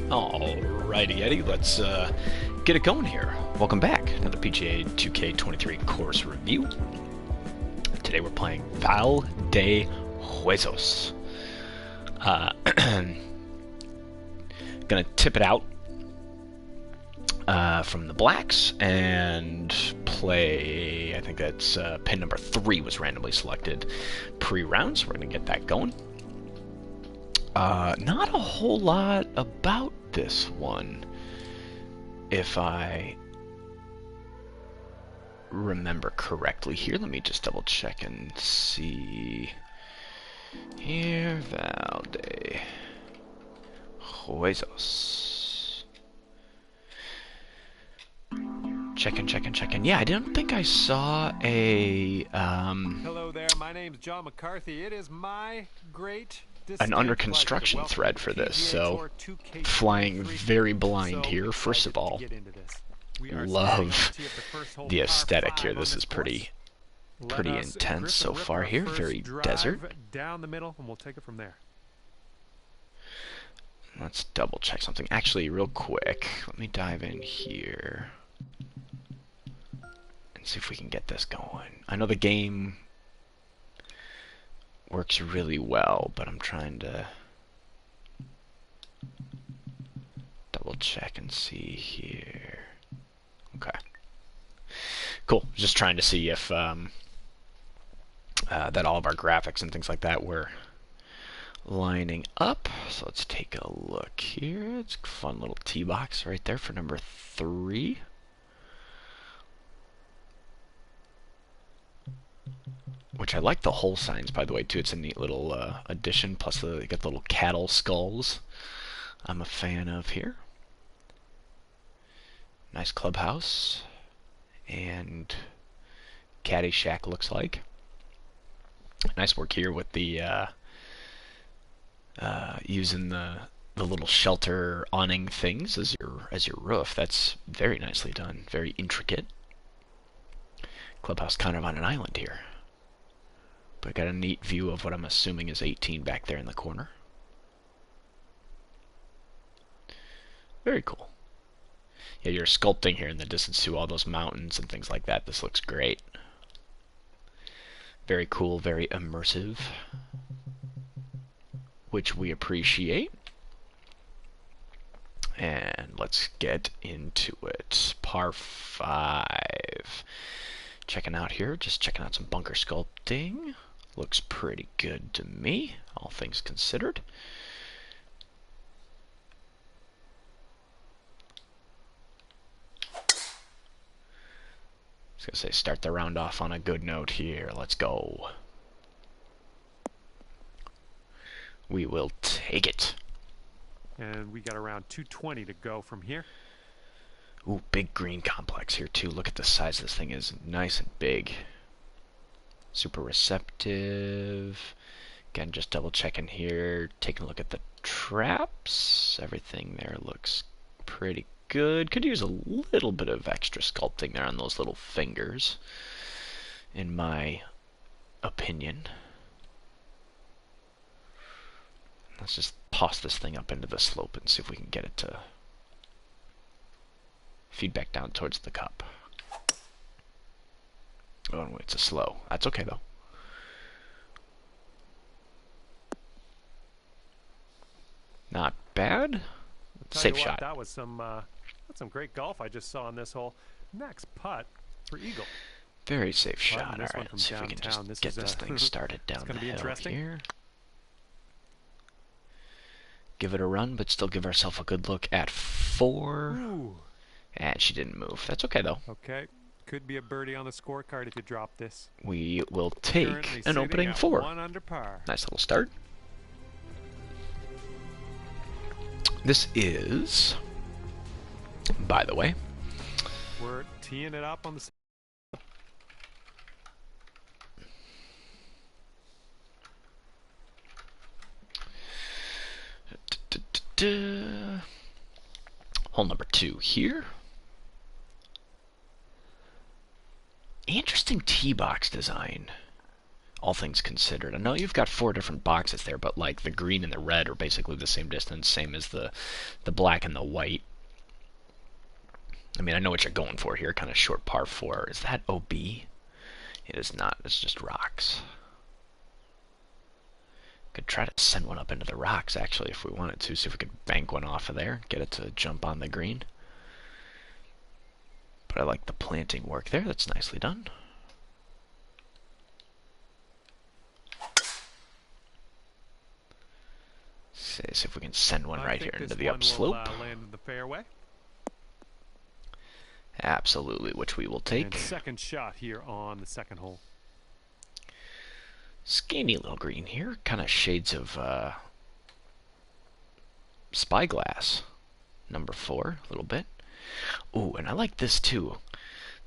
Alrighty, Eddie, let's get it going here. Welcome back. Another PGA2K23 Course review. Today we're playing Valle de Huesos. Gonna tip it out from the blacks and play, I think that's pin number 3 was randomly selected pre-round, so we're gonna get that going. Not a whole lot about this one, if I remember correctly here. Let me just double check and see. Here, Valle de Huesos. Checking. Yeah, I didn't think I saw a, Hello there, my name's John McCarthy. It is my great an under construction thread for this, so flying very blind here. First of all, love the aesthetic here. This is pretty intense so far here. Very desert. Down the middle, and we'll take it from there. Let's double check something. Actually, real quick, let me dive in here and see if we can get this going. I know the game works really well, but I'm trying to double check and see here. Okay. Cool. Just trying to see if that all of our graphics and things like that were lining up. So let's take a look here. It's a fun little tee box right there for number 3. Which I like the hole signs, by the way, too. It's a neat little addition. Plus, you got the little cattle skulls I'm a fan of here. Nice clubhouse. And caddy shack looks like. Nice work here with the using the little shelter awning things as your roof. That's very nicely done. Very intricate. Clubhouse kind of on an island here. But got a neat view of what I'm assuming is 18 back there in the corner. Very cool. Yeah, you're sculpting here in the distance to all those mountains and things like that. This looks great. Very cool, very immersive, which we appreciate. And let's get into it. Par 5. Checking out here, just checking out some bunker sculpting. Looks pretty good to me, all things considered. I was gonna say, start the round off on a good note here. Let's go. We will take it. And we got around 220 to go from here. Ooh, big green complex here too. Look at the size of this thing. Is nice and big. Super receptive. Again, just double checking here. Taking a look at the traps. Everything there looks pretty good. Could use a little bit of extra sculpting there on those little fingers, in my opinion. Let's just toss this thing up into the slope and see if we can get it to feedback down towards the cup. Oh, no, it's a slow. That's okay, though. Not bad. Safe shot. That was some great golf I just saw on this hole. Next putt for eagle. Very safe shot. All right, let's see if we can just get this thing started down the hill here. Give it a run, but still give ourselves a good look at 4. Ooh. And she didn't move. That's okay, though. Okay. Could be a birdie on the scorecard if you drop this. We will take an opening 4. 1 under par. Nice little start. This is, by the way, we're teeing it up on the. Hole number 2 here. Interesting tee box design. all things considered. I know you've got 4 different boxes there, but like the green and the red are basically the same distance, same as the black and the white. I mean, I know what you're going for here, kind of short par 4. Is that OB? It is not. It's just rocks. Could try to send one up into the rocks, actually, if we wanted to. See if we could bank one off of there, get it to jump on the green. But I like the planting work there. That's nicely done. See if we can send one right here into the upslope. Land in the fairway. Absolutely, which we will take. And second shot here on the second hole. Skinny little green here, kind of shades of spyglass. Number 4, a little bit. Ooh, and I like this too.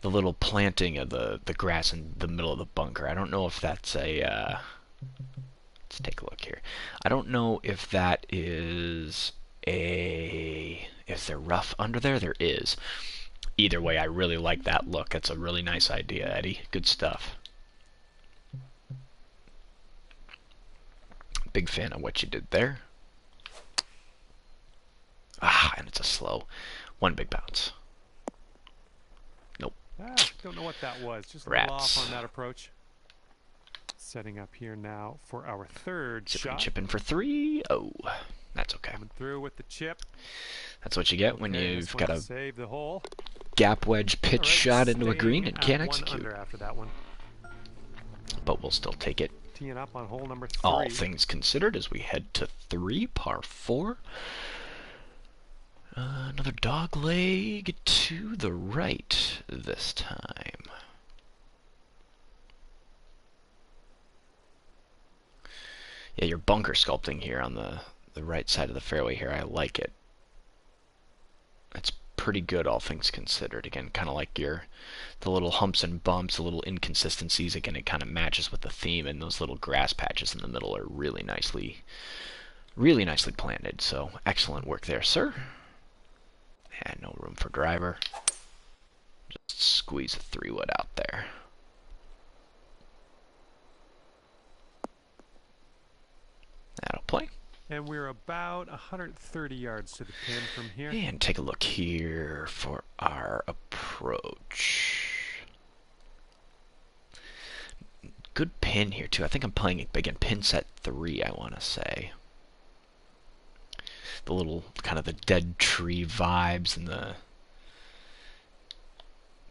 The little planting of the grass in the middle of the bunker. I don't know if that's a... let's take a look here. I don't know if that is a... Is there rough under there? There is. Either way, I really like that look. That's a really nice idea, Eddie. Good stuff. Big fan of what you did there. Ah, and it's a slow. One big bounce. Nope. Don't know what that was. Just a Rats. little off on that approach. Setting up here now for our third shot. Chip in for 3. Oh, that's okay. Coming through with the chip. That's what you get when you've got a save the hole. Gap wedge pitch shot into a green and can't one execute. Under after that one. But we'll still take it. Teeing up on hole number 3. All things considered, as we head to 3, par 4. Another dog leg to the right this time. Yeah, your bunker sculpting here on the right side of the fairway here, I like it. That's pretty good, all things considered. Again, kind of like the little humps and bumps, the little inconsistencies. Again, it kind of matches with the theme, and those little grass patches in the middle are really nicely planted. So excellent work there, sir. And no room for driver. Just squeeze a 3-wood out there. That'll play. And we're about 130 yards to the pin from here. And take a look here for our approach. Good pin here, too. I think I'm playing it big in pin set 3, I want to say. The little, kind of the dead tree vibes and the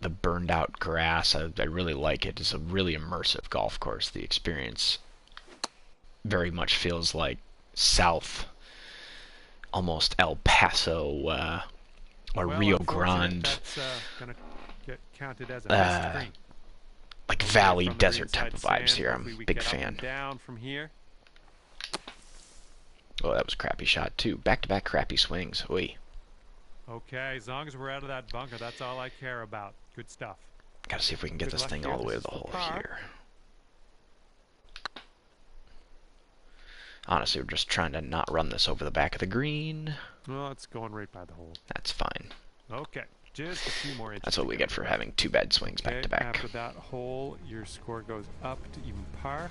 burned out grass. I really like it. It's a really immersive golf course. The experience very much feels like South, almost El Paso or Rio Grande. That's gonna get counted as a missed green. Like Valle desert type of vibes here. I'm a big fan. Down from here. Oh, that was a crappy shot too. Back-to-back crappy swings. Oy. Okay, as long as we're out of that bunker, that's all I care about. Good stuff. Gotta see if we can get this thing all the way to the hole here. Honestly, we're just trying to not run this over the back of the green. Well, it's going right by the hole. That's fine. Okay, just a few more inches. That's what we get for having 2 bad swings back to back. After that hole, your score goes up to even par.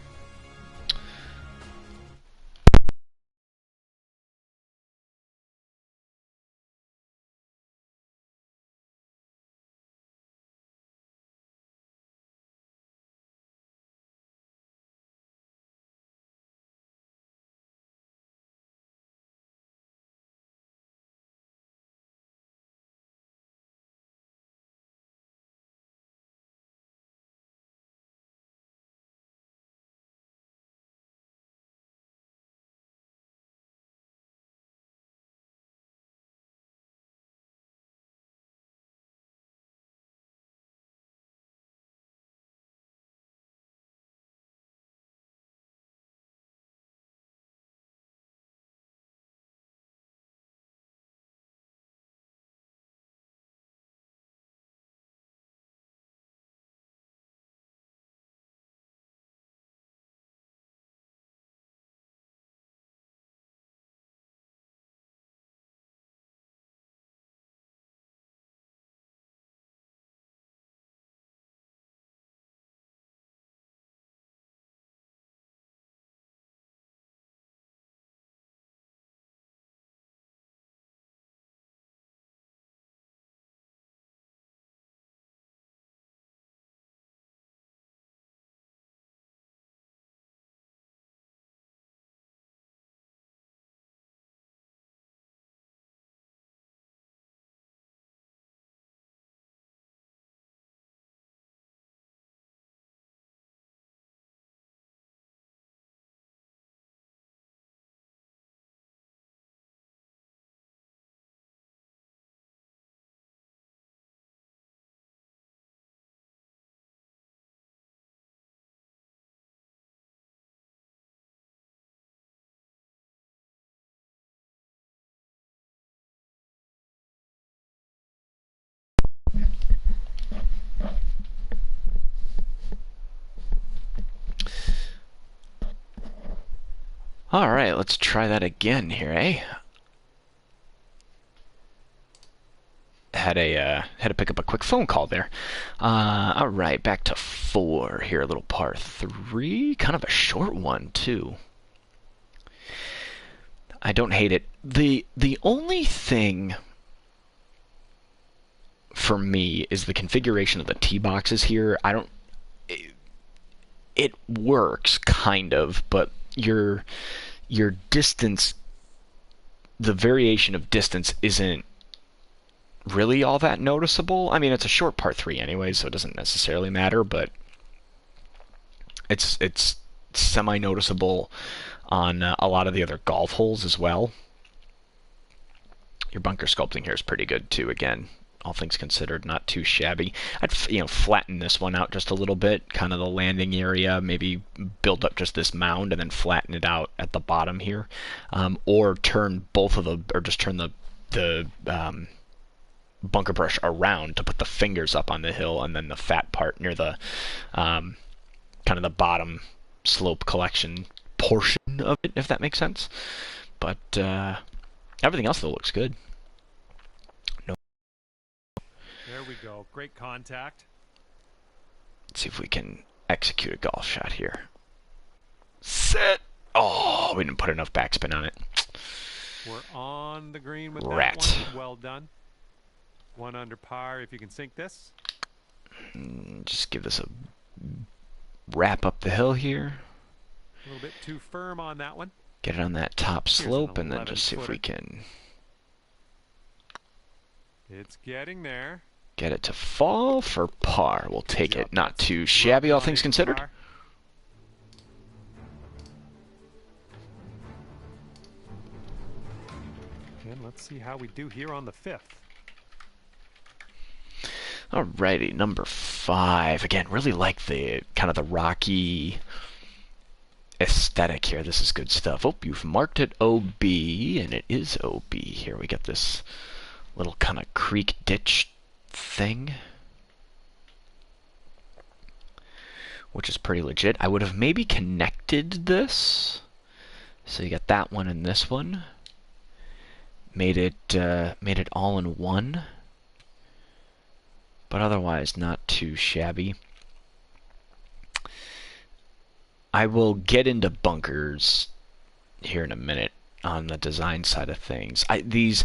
All right, let's try that again here, eh? Had to pick up a quick phone call there. All right, back to 4 here, a little par 3, kind of a short one too. I don't hate it. The only thing for me is the configuration of the tee boxes here. I don't. It works kind of, but your distance, the variation of distance isn't really all that noticeable. I mean, it's a short par 3 anyway, so it doesn't necessarily matter, but it's semi-noticeable on a lot of the other golf holes as well. Your bunker sculpting here is pretty good too. Again, all things considered, not too shabby. I'd flatten this one out just a little bit, kind of the landing area. Maybe build up just this mound and then flatten it out at the bottom here, or turn just turn the bunker brush around to put the fingers up on the hill, and then the fat part near the kind of the bottom slope collection portion of it, if that makes sense. But everything else though looks good. No. There we go. Great contact. Let's see if we can execute a golf shot here. Set. Oh, we didn't put enough backspin on it. We're on the green with Rat. that one. Well done. 1 under par if you can sink this. Just give this a wrap up the hill here. A little bit too firm on that one. Get it on that top slope, and then just see if we can It's getting there. get it to fall for par. We'll take it. Not too shabby, all things considered. And let's see how we do here on the 5th. Alrighty, number 5. Again, really like the kind of the rocky aesthetic here. This is good stuff. Oh, you've marked it OB, and it is OB. Here we got this little kind of creek ditch thing, which is pretty legit. I would have maybe connected this. So you got that one and this one. Made it all in one. But otherwise, not too shabby. I will get into bunkers here in a minute on the design side of things. These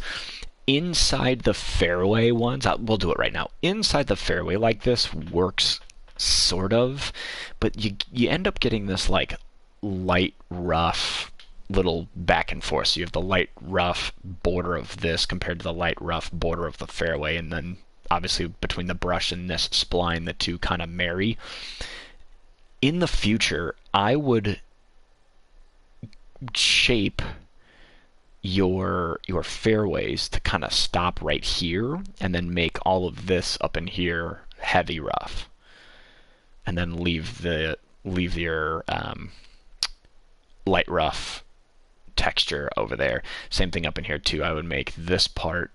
inside the fairway ones, we'll do it right now. Inside the fairway like this works sort of, but you end up getting this like light rough little back and forth. So you have the light rough border of this compared to the light rough border of the fairway, and then obviously between the brush and this spline, the two kind of marry. In the future, I would shape your fairways to kind of stop right here, and then make all of this up in here heavy rough, and then leave your light rough texture over there. Same thing up in here too. I would make this part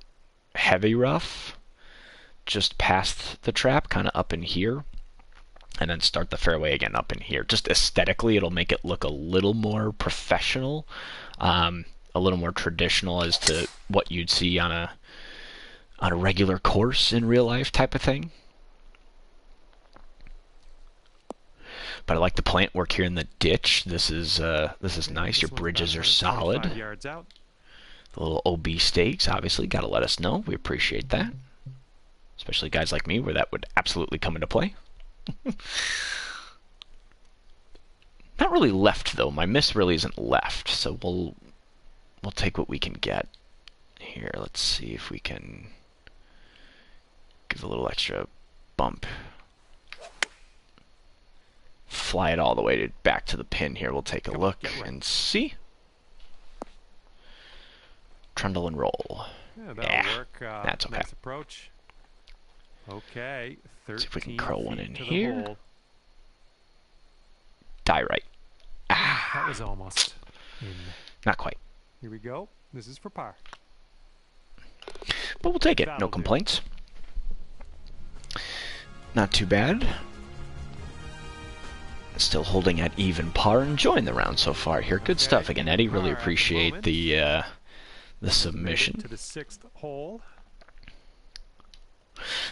heavy rough just past the trap, kind of up in here, and then start the fairway again up in here. Just aesthetically, it'll make it look a little more professional, a little more traditional as to what you'd see on a regular course in real life type of thing. But I like the plant work here in the ditch. This is nice. Your bridges are solid. Yards out. The little OB stakes, obviously, gotta let us know. We appreciate that. Especially guys like me, where that would absolutely come into play. Not really left though. My miss really isn't left, so we'll take what we can get. Here, let's see if we can give a little extra bump. Fly it all the way back to the pin here. We'll take a look and see. Trundle and roll. Yeah, that'll work. That's okay. Nice approach. Okay, 13 see if we can curl one in to here. the hole. Die right. That was almost in. Not quite. Here we go. This is for par. But we'll take it. That'll No do. complaints. Not too bad. Still holding at even par, enjoying the round so far here. Good stuff again, Eddie. Really appreciate the submission. To the 6th hole.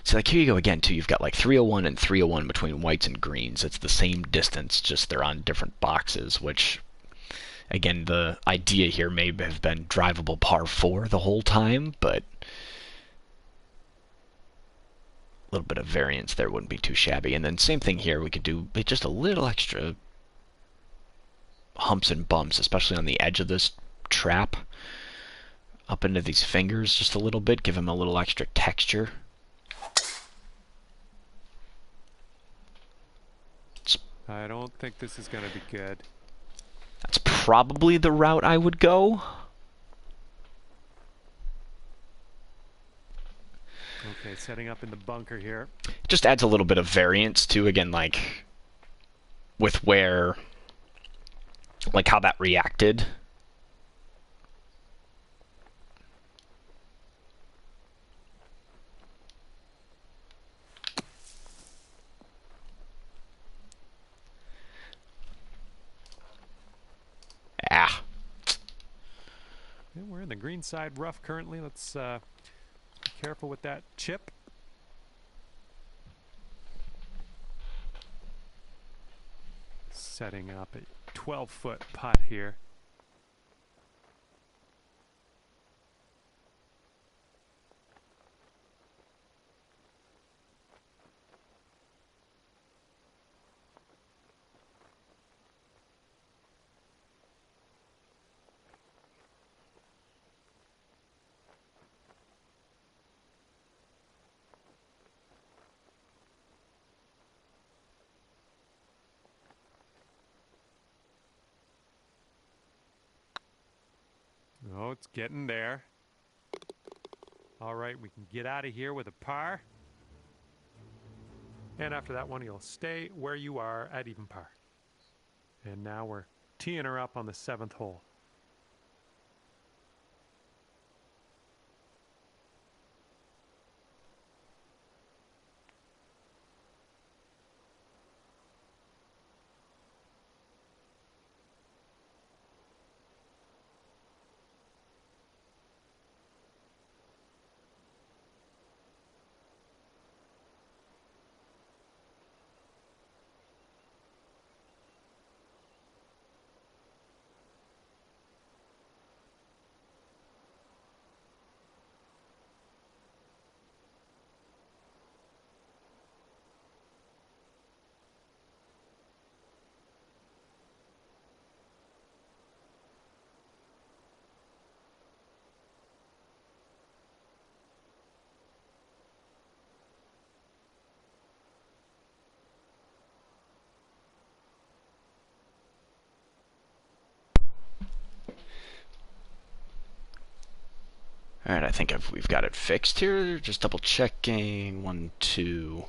So like here you go again too. You've got like 301 and 301 between whites and greens. It's the same distance, just they're on different boxes. Which, again, the idea here may have been drivable par 4 the whole time, but a little bit of variance there wouldn't be too shabby. And then same thing here. We could do just a little extra humps and bumps, especially on the edge of this trap, up into these fingers just a little bit. Give them a little extra texture. I don't think this is going to be good. That's probably the route I would go. Okay, setting up in the bunker here. Just adds a little bit of variance too, again, like with where, like how that reacted. Ah. Yeah, we're in the green side rough currently. Let's be careful with that chip. Setting up a 12-foot putt here. Oh, it's getting there. All right, we can get out of here with a par. And after that one, you'll stay where you are at even par. And now we're teeing her up on the 7th hole. Alright, I think we've got it fixed here. Just double checking. 1, 2.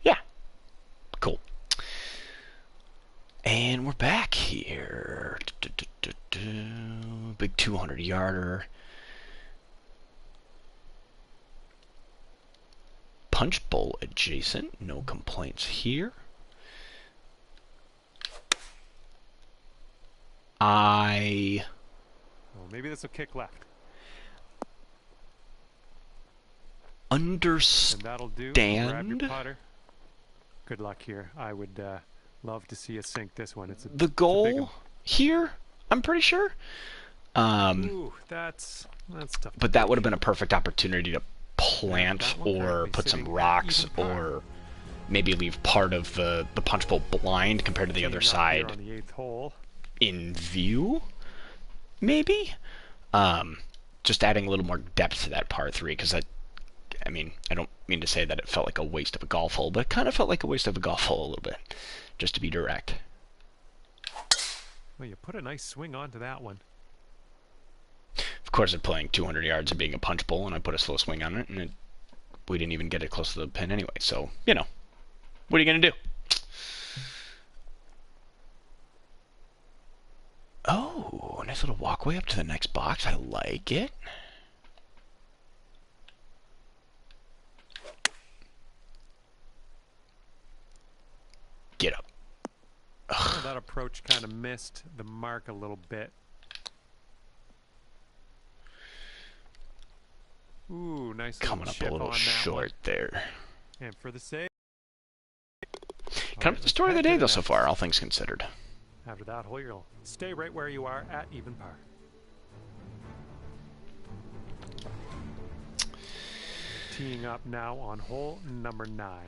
Yeah. Cool. And we're back here. Big 200-yarder. Punch bowl adjacent. No complaints here. Well, maybe this will kick left. Understand. And that'll do. Grab your putter. Good luck here. I would love to see you sink this one. It's the goal here, I'm pretty sure. Ooh, that's tough. But that would have been a perfect opportunity to plant or put some rocks or maybe leave part of the punch bowl blind compared to the other side on the 8th hole. In view, maybe. Just adding a little more depth to that par 3, because I mean, I don't mean to say that it felt like a waste of a golf hole, but it kind of felt like a waste of a golf hole a little bit, just to be direct. Well, you put a nice swing onto that one. Of course, they're playing 200 yards and being a punch bowl, and I put a slow swing on it, and we didn't even get it close to the pin anyway, so, you know, what are you going to do? Oh, nice little walkway up to the next box. I like it. that approach kind of missed the mark a little bit. Ooh, nice Coming little up a chip little on that short one. there. And for the save. Kind of the story of the day, though, so far, all things considered. After that hole, you'll stay right where you are at even par. Teeing up now on hole number 9.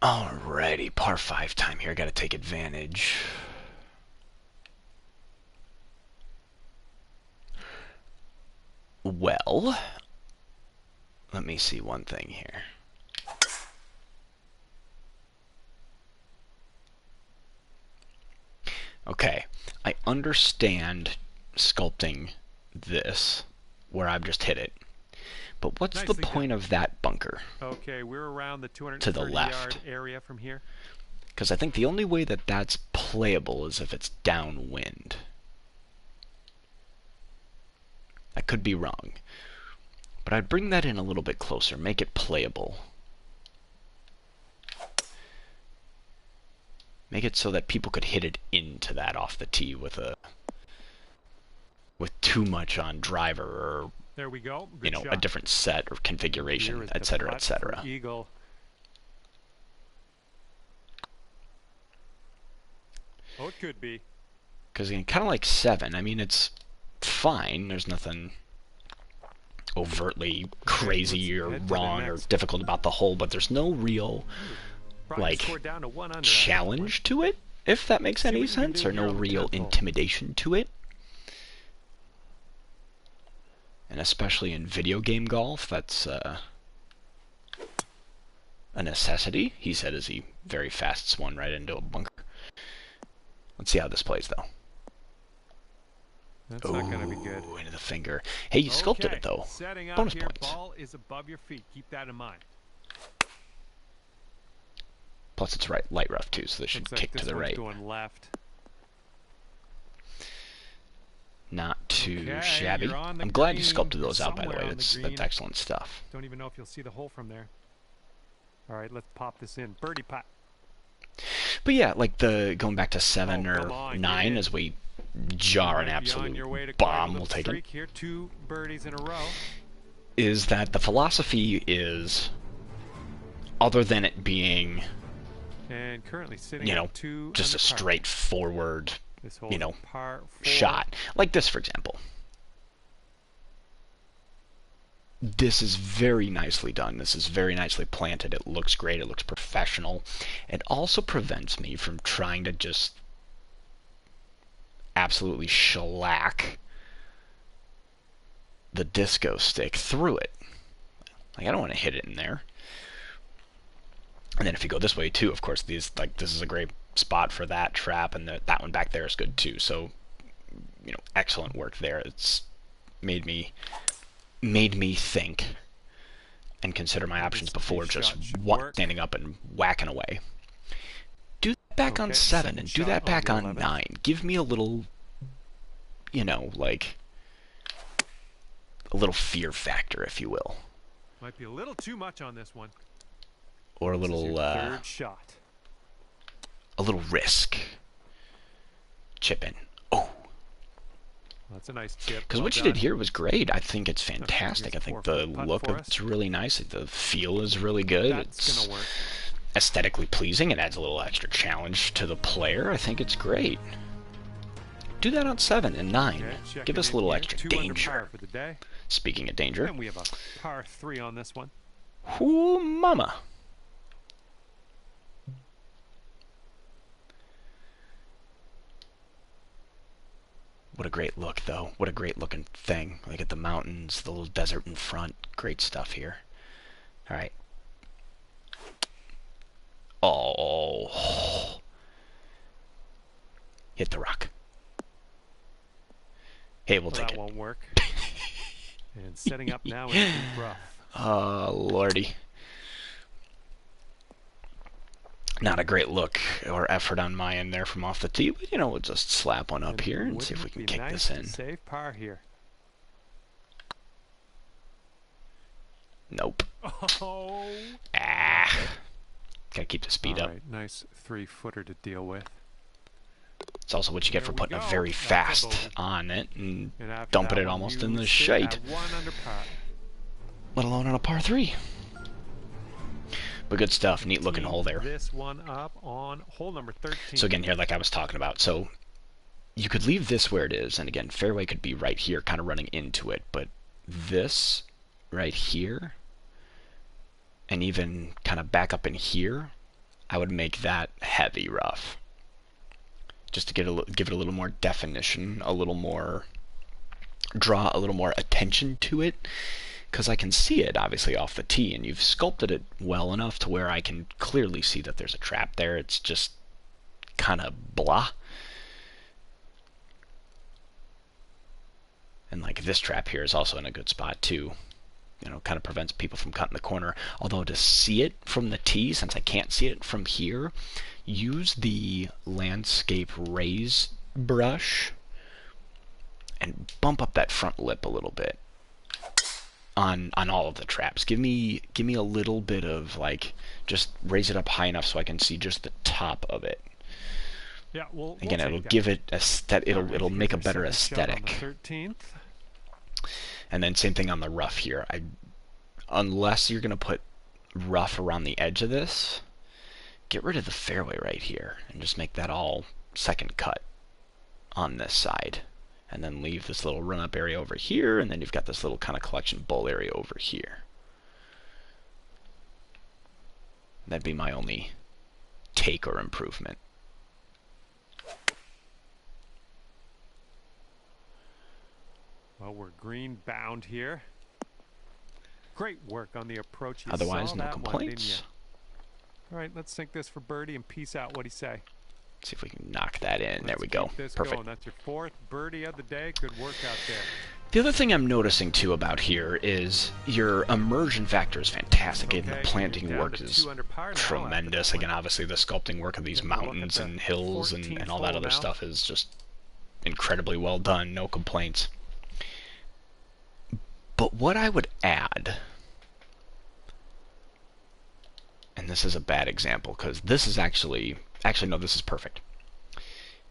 Alrighty, par 5 time here. Got to take advantage. Well, let me see one thing here. Okay, I understand sculpting this where I've just hit it. But what's the point of that bunker? Okay, we're around the To the left 230-yard area from here. Because I think the only way that that's playable is if it's downwind. I could be wrong. But I'd bring that in a little bit closer, make it playable. Make it so that people could hit it into that off the tee with too much on driver or there we go. Good shot. a different set or configuration, etc., etc. Eagle. Oh, it could be. Because kind of like 7, I mean, it's fine. There's nothing overtly crazy or wrong or difficult about the hole, but there's no real like challenge to it, if that makes any sense, or no real intimidation to it. And especially in video game golf, that's a necessity. He said as he very fast swung right into a bunker. Let's see how this plays, though. That's not going to be good. Into the finger. Hey, you sculpted it, though. Bonus points. Ball is above your feet. Keep that in mind. Plus, it's light rough, too, so this should kick to the right. Going left. Not too shabby. I'm glad you sculpted those out, by the way. That's excellent stuff. Don't even know if you'll see the hole from there. All right, let's pop this in. Birdie putt. But yeah, like going back to 7 or 9 as we jar an absolute bomb, we'll take it. Here, 2 birdies in a row. Is that the philosophy is, other than it being, and currently sitting just a straightforward, par 4. shot. Like this, for example. This is very nicely done. This is very nicely planted. It looks great. It looks professional. It also prevents me from trying to just absolutely shellac the disco stick through it. Like, I don't want to hit it in there. And then if you go this way too, of course, this is a great spot for that trap, and that one back there is good too. So, excellent work there. It's made me think and consider my options before just standing up and whacking away. Do that back on 7 and do that back on 9. Give me a little, like a little fear factor, if you will. Might be a little too much on this one. Or a little third shot. A little risk. Chip in. Oh. That's a nice chip. Because what you did here was great. I think it's fantastic. I think the look is really nice. The feel is really good. It's gonna work. Aesthetically pleasing. It adds a little extra challenge to the player. I think it's great. Do that on 7 and 9. Okay, give us a little extra danger. For the day. Speaking of danger. And we have a par 3 on this one. Ooh, mama. What a great look, though. What a great looking thing. Look at the mountains, the little desert in front. Great stuff here. All right. Oh. Hit the rock. Hey, we'll take it. That won't work. And setting up now in the deep rough. Oh, lordy. Not a great look or effort on my end there from off the tee, but we'll just slap one up here and see if we can kick this in. Save par here. Nope. Oh. Gotta keep the speed up. Right, nice 3-footer to deal with. It's also what you get There for we putting a go. very That's a fast bogey. on it and And after dumping that it one, almost in you the sit shade, at 1 under par. let alone on a par 3. But good stuff. And Neat looking tee hole there. this one up on hole number 13. So again, here, like I was talking about, so you could leave this where it is, and again, fairway could be right here, kind of running into it, but this right here, and even kind of back up in here, I would make that heavy rough, just to give it a little more definition, a little more, draw a little more attention to it, because I can see it obviously off the tee, and you've sculpted it well enough to where I can clearly see that there's a trap there. It's just kind of blah. And like this trap here is also in a good spot too. You know, kind of prevents people from cutting the corner. Although to see it from the tee, since I can't see it from here, use the landscape raise brush and bump up that front lip a little bit on all of the traps. Give me a little bit of like, just raise it up high enough so I can see just the top of it. Yeah, Again, it'll give it it'll make a better aesthetic. 13th. And then same thing on the rough here. Unless you're gonna put rough around the edge of this, get rid of the fairway right here and just make that all second cut on this side. And then leave this little run-up area over here, and then you've got this little kind of collection bowl area over here. That'd be my only take or improvement. Well, we're green bound here. Great work on the approach. You Otherwise, saw no that complaints. All right, let's sink this for birdie and peace out. What'd he say? See if we can knock that in. There we Let's go. keep this Perfect. going. That's your 4th birdie of the day. Good work out there. The other thing I'm noticing too about here is your immersion factor is fantastic, and the Okay, planting you're down work to is 2 under par now tremendous. after that Again, obviously the sculpting work of these Take a look at mountains the and hills and 14th all that hole other now. stuff is just incredibly well done. No complaints. But what I would add, and this is a bad example because this is actually no, this is perfect.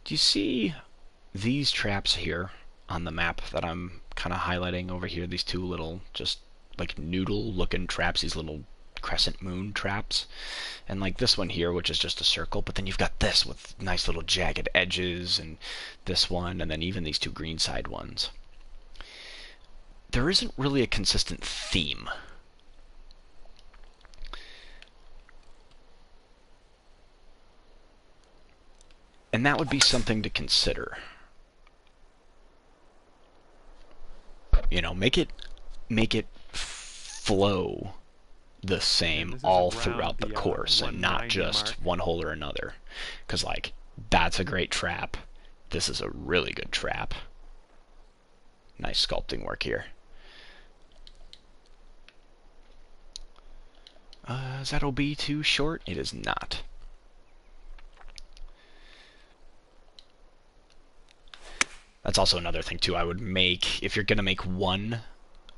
Do you see these traps here on the map that I'm kind of highlighting over here? These two little, just like noodle looking traps, these little crescent moon traps. And like this one here, which is just a circle, but then you've got this with nice little jagged edges, and this one, and then even these two green side ones. There isn't really a consistent theme. And that would be something to consider. You know, make it flow the same all throughout the course and not just one hole or another. Because, like, that's a great trap. This is a really good trap. Nice sculpting work here. Is that OB too short? It is not. That's also another thing too. I would make, if you're gonna make one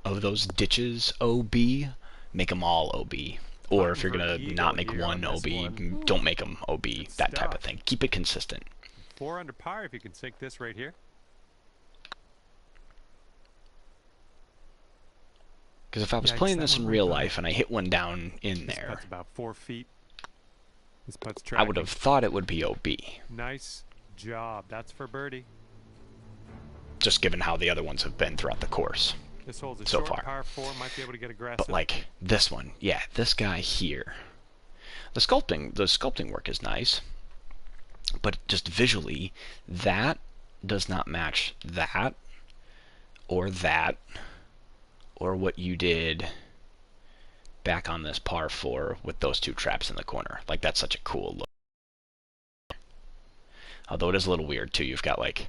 of those ditches OB, make them all OB. Or if you're gonna not make one OB, don't make them OB. That type of thing. Keep it consistent. 4 under par if you can sink this right here. Because if I was playing this in real life and I hit one down in there, That's about 4 feet. This putt's I would have thought it would be OB. Nice job. That's for birdie. Just given how the other ones have been throughout the course. This hole's a so short far. par 4. Might be able to get aggressive. But like this one, yeah, this guy here. The sculpting work is nice, but just visually, that does not match that, or what you did back on this par 4 with those two traps in the corner. Like, that's such a cool look. Although it is a little weird too. You've got like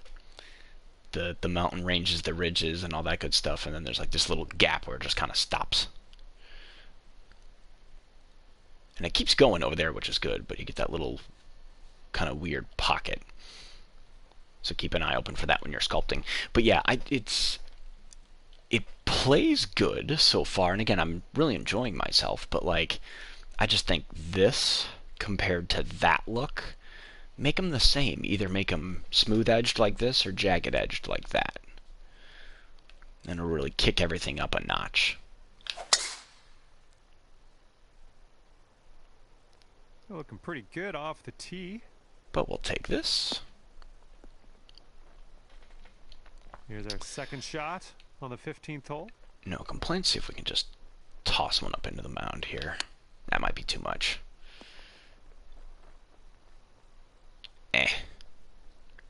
the mountain ranges, the ridges, and all that good stuff, and then there's like this little gap where it just kind of stops. And it keeps going over there, which is good, but you get that little kind of weird pocket. So keep an eye open for that when you're sculpting. But yeah, it plays good so far, and again, I'm really enjoying myself, but like, I just think this compared to that look make them the same. Either make them smooth edged like this or jagged edged like that. And it'll really kick everything up a notch. Looking pretty good off the tee. But we'll take this. Here's our second shot on the 15th hole. No complaints. See if we can just toss one up into the mound here. That might be too much.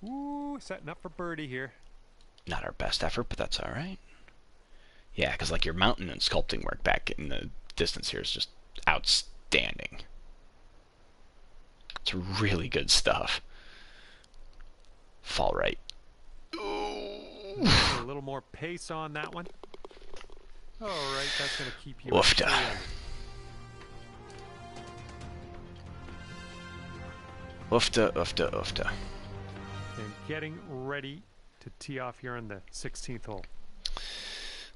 Ooh, setting up for birdie here. Not our best effort, but that's all right. Yeah, because like your mountain and sculpting work back in the distance here is just outstanding. It's really good stuff. Fall right. Ooh. A little more pace on that one. All right, that's going to keep you. Woofda. Oofta, oofta, oofta. And getting ready to tee off here on the 16th hole.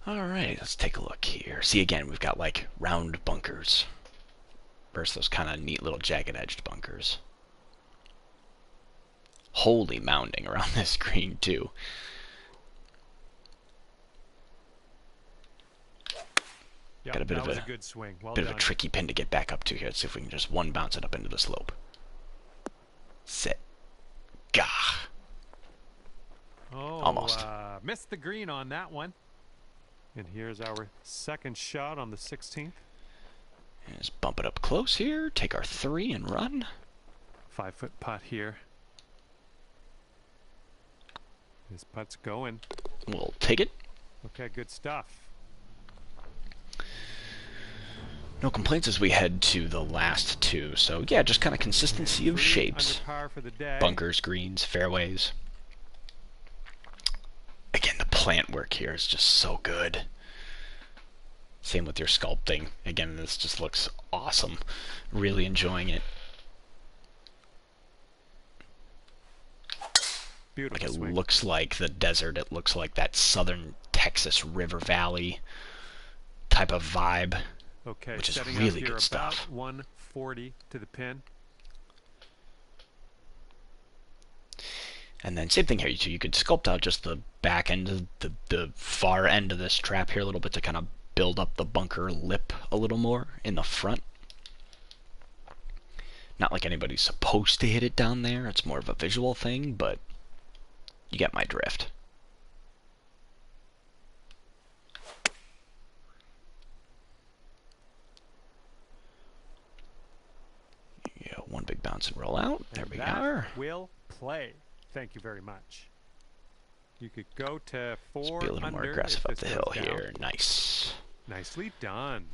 Alright, let's take a look here. See, again, we've got like round bunkers versus those kind of neat little jagged edged bunkers. Holy mounding around this green too. Yep, got a bit that of was a good swing. Well bit done. of a tricky pin to get back up to here. Let's see if we can just one bounce it up into the slope. Sit. Gah. Oh, Almost. Missed the green on that one. And here's our second shot on the 16th. And just bump it up close here. Take our 3 and run. 5-foot putt here. This putt's going. We'll take it. Okay, good stuff. No complaints as we head to the last 2. So yeah, just kind of consistency of shapes. Under par for the day. Bunkers, greens, fairways. Again, the plant work here is just so good. Same with your sculpting. Again, this just looks awesome. Really enjoying it. Beautiful Like it swing. looks like the desert. It looks like that southern Texas river valley type of vibe. Okay, which is setting really up here good stuff. About 140 to the pin. And then same thing here. You could sculpt out just the back end of the far end of this trap here a little bit to kind of build up the bunker lip a little more in the front. Not like anybody's supposed to hit it down there. It's more of a visual thing, but you get my drift. Yeah, one big bounce and roll out. There we are. Will play. Thank you very much. You could go to 4 Let's be a little more under aggressive if up the this hill goes down. here. Nice. Nicely done.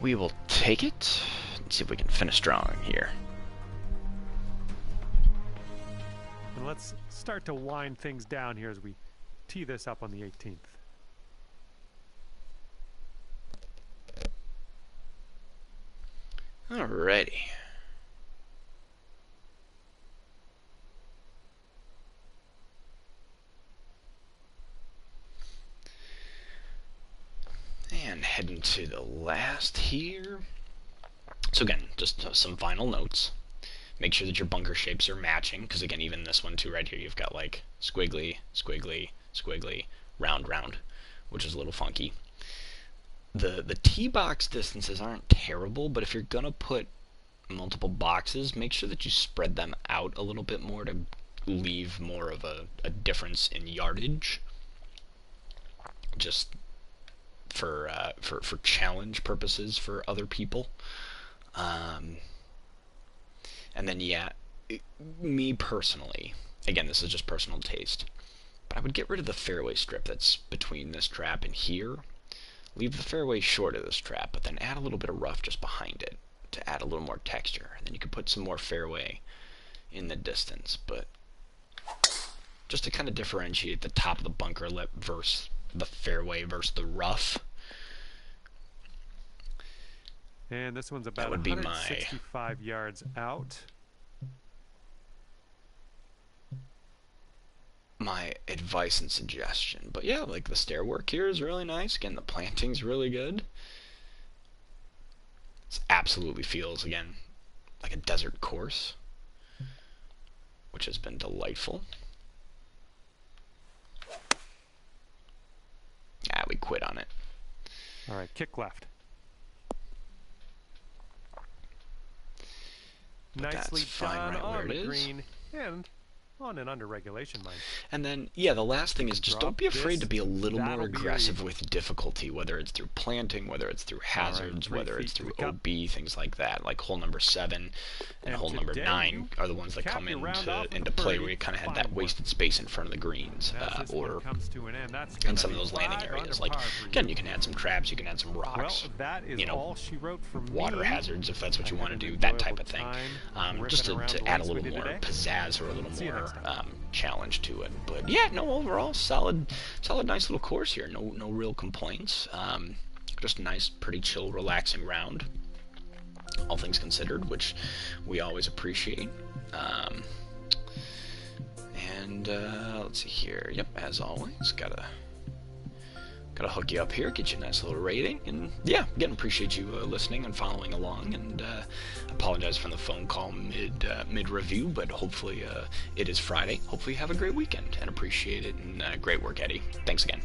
We will take it and see if we can finish strong here. And let's start to wind things down here as we tee this up on the 18th. Alrighty. And heading to the last here. So again, just some final notes. Make sure that your bunker shapes are matching, because again, even this one too right here, you've got like squiggly, squiggly, squiggly, round, round, which is a little funky. The tee box distances aren't terrible, but if you're gonna put multiple boxes, make sure that you spread them out a little bit more to leave more of a difference in yardage. Just for challenge purposes for other people. And then yeah, me personally, again, this is just personal taste, but I would get rid of the fairway strip that's between this trap and here. Leave the fairway short of this trap, but then add a little bit of rough just behind it to add a little more texture. And then you can put some more fairway in the distance, but just to kind of differentiate the top of the bunker lip versus the fairway versus the rough. And this one's about would be 165 yards out. My advice and suggestion. But yeah, like the stair work here is really nice. Again, the planting's really good. It absolutely feels, again, like a desert course, which has been delightful. We quit on it. All right, kick left. But Nicely that's fine done right where on it the is. green and on an under regulation, mind. And then, yeah, the last thing is just don't be afraid to be a little more aggressive with difficulty, whether it's through planting, whether it's through hazards, whether it's through OB, things like that. Like hole number 7 and hole number 9 are the ones that come into play where you kind of have that wasted space in front of the greens, or in some of those landing areas. Like, again, you can add some traps, you can add some rocks, you know, water hazards if that's what you want to do, that type of thing. Just to add a little more pizzazz or a little more challenge to it. But yeah, no, overall solid, nice little course here. No real complaints. Just a nice, pretty chill, relaxing round, all things considered, which we always appreciate. Let's see here. Yep, as always, gotta hook you up here, get you a nice little rating, and yeah, again, appreciate you listening and following along, and apologize for the phone call mid review, but hopefully it is Friday. Hopefully you have a great weekend, and appreciate it, and great work, Eddie. Thanks again.